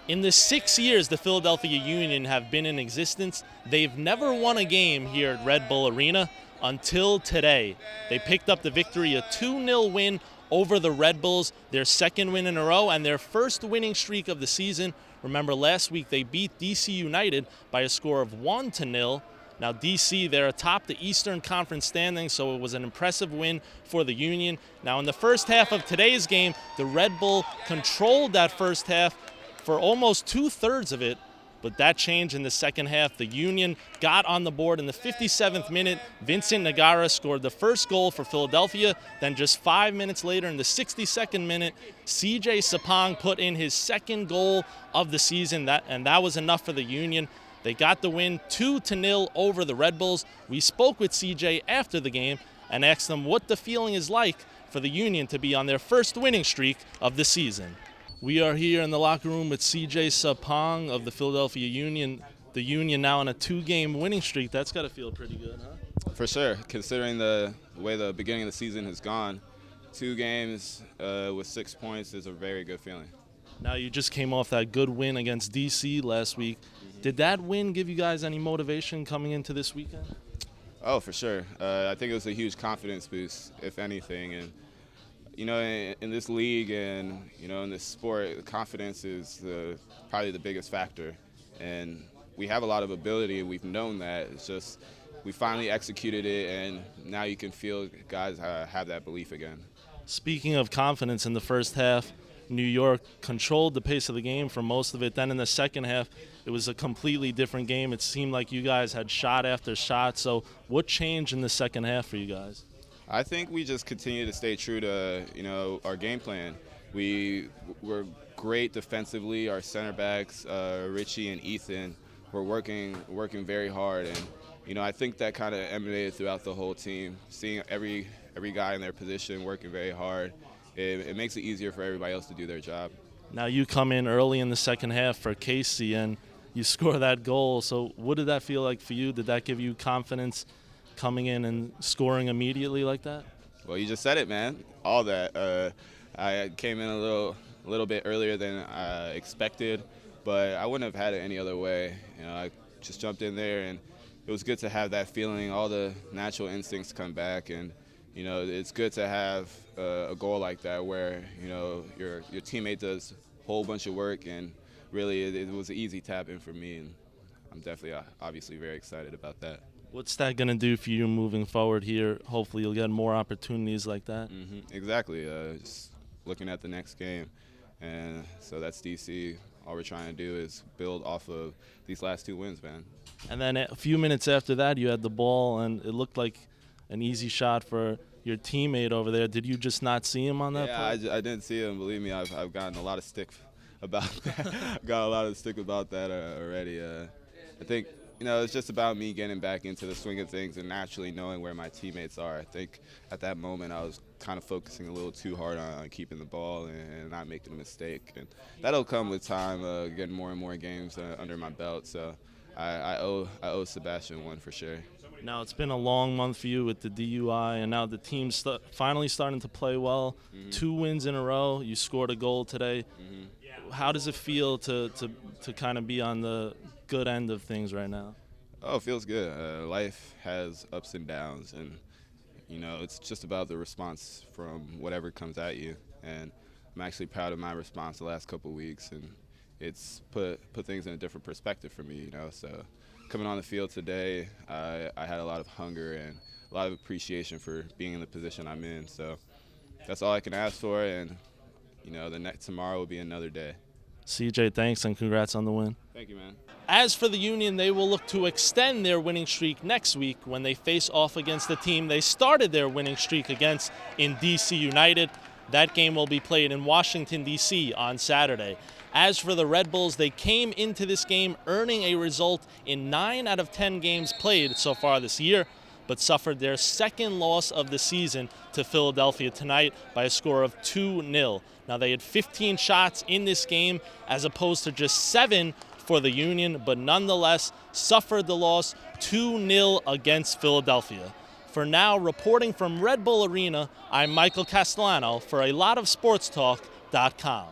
In the 6 years the Philadelphia Union have been in existence, they've never won a game here at Red Bull Arena until today. They picked up the victory, a 2-0 win over the Red Bulls, their second win in a row and their first winning streak of the season. Remember, last week they beat DC United by a score of 1-0. Now DC, they're atop the Eastern Conference standings, so it was an impressive win for the Union. Now in the first half of today's game, the Red Bull controlled that first half for almost 2/3 of it, but that changed in the second half. The Union got on the board in the 57th minute. Vincent Nagara scored the first goal for Philadelphia. Then just 5 minutes later, in the 62nd minute, CJ Sapong put in his second goal of the season, and that was enough for the Union. They got the win 2-0 over the Red Bulls. We spoke with CJ after the game and asked them what the feeling is like for the Union to be on their first winning streak of the season. We are here in the locker room with CJ Sapong of the Philadelphia Union. The Union now on a 2-game winning streak. That's got to feel pretty good, huh? For sure, considering the way the beginning of the season has gone. 2 games with 6 points is a very good feeling. Now you just came off that good win against DC last week. Did that win give you guys any motivation coming into this weekend? Oh, for sure. I think it was a huge confidence boost, if anything. And you know, in this league and, you know, in this sport, confidence is probably the biggest factor. And we have a lot of ability, and we've known that. It's just we finally executed it, and now you can feel guys have that belief again. Speaking of confidence, in the first half, New York controlled the pace of the game for most of it. Then in the second half, it was a completely different game. It seemed like you guys had shot after shot. So what changed in the second half for you guys? I think we just continue to stay true to, you know, our game plan. We were great defensively. Our center backs, Richie and Ethan, were working very hard, and you know, I think that kind of emanated throughout the whole team. Seeing every guy in their position working very hard, it makes it easier for everybody else to do their job. Now you come in early in the second half for Casey, and you score that goal. So what did that feel like for you? Did that give you confidence coming in and scoring immediately like that? Well, you just said it, man. All that. I came in a little bit earlier than I expected, but I wouldn't have had it any other way. You know, I just jumped in there, and it was good to have that feeling, all the natural instincts come back, and you know, it's good to have a goal like that where, you know, your teammate does a whole bunch of work, and really it was an easy tap in for me, and I'm definitely obviously very excited about that. What's that going to do for you moving forward here? Hopefully you'll get more opportunities like that. Exactly. Just looking at the next game. And so that's DC. All we're trying to do is build off of these last 2 wins, man. And then a few minutes after that, you had the ball, and it looked like an easy shot for your teammate over there. Did you just not see him on that play? Yeah, I didn't see him. Believe me, I've gotten a lot of stick about that. Got a lot of stick about that already. I think, you know, it's just about me getting back into the swing of things and naturally knowing where my teammates are. I think at that moment I was kind of focusing a little too hard on keeping the ball and not making a mistake. And that'll come with time, getting more and more games under my belt. So I owe Sebastian one for sure. Now, it's been a long month for you with the DUI, and now the team's finally starting to play well. 2 wins in a row. You scored a goal today. How does it feel to kind of be on the good end of things right now? Oh, it feels good. Life has ups and downs, and you know, it's just about the response from whatever comes at you. And I'm actually proud of my response the last couple of weeks, and it's put things in a different perspective for me. You know, so coming on the field today, I had a lot of hunger and a lot of appreciation for being in the position I'm in. So that's all I can ask for, and you know, tomorrow will be another day. CJ, thanks, and congrats on the win. Thank you, man. As for the Union, they will look to extend their winning streak next week when they face off against the team they started their winning streak against in DC United. That game will be played in Washington, D.C. on Saturday. As for the Red Bulls, they came into this game earning a result in 9 out of 10 games played so far this year, but suffered their second loss of the season to Philadelphia tonight by a score of 2-0. Now, they had 15 shots in this game as opposed to just 7 for the Union, but nonetheless suffered the loss 2-0 against Philadelphia. For now, reporting from Red Bull Arena, I'm Michael Castellano for a lot of sportstalk.com.